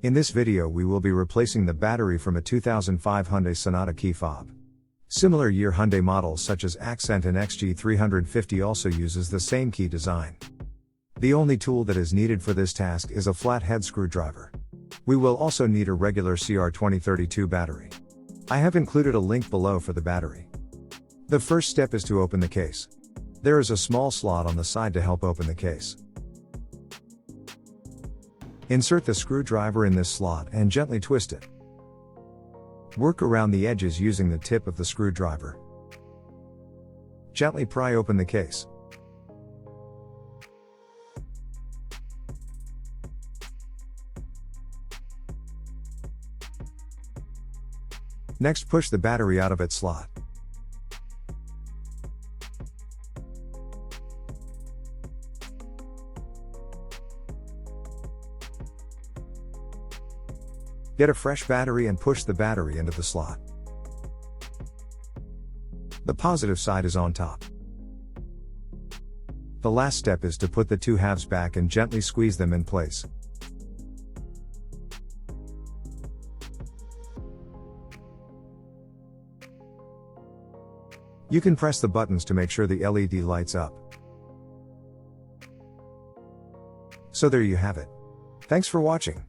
In this video we will be replacing the battery from a 2005 Hyundai Sonata key fob. Similar year Hyundai models such as Accent and XG350 also uses the same key design. The only tool that is needed for this task is a flathead screwdriver. We will also need a regular CR2032 battery. I have included a link below for the battery. The first step is to open the case. There is a small slot on the side to help open the case. Insert the screwdriver in this slot and gently twist it. Work around the edges using the tip of the screwdriver. Gently pry open the case. Next, push the battery out of its slot. Get a fresh battery and push the battery into the slot. The positive side is on top. The last step is to put the two halves back and gently squeeze them in place. You can press the buttons to make sure the LED lights up. So there you have it. Thanks for watching.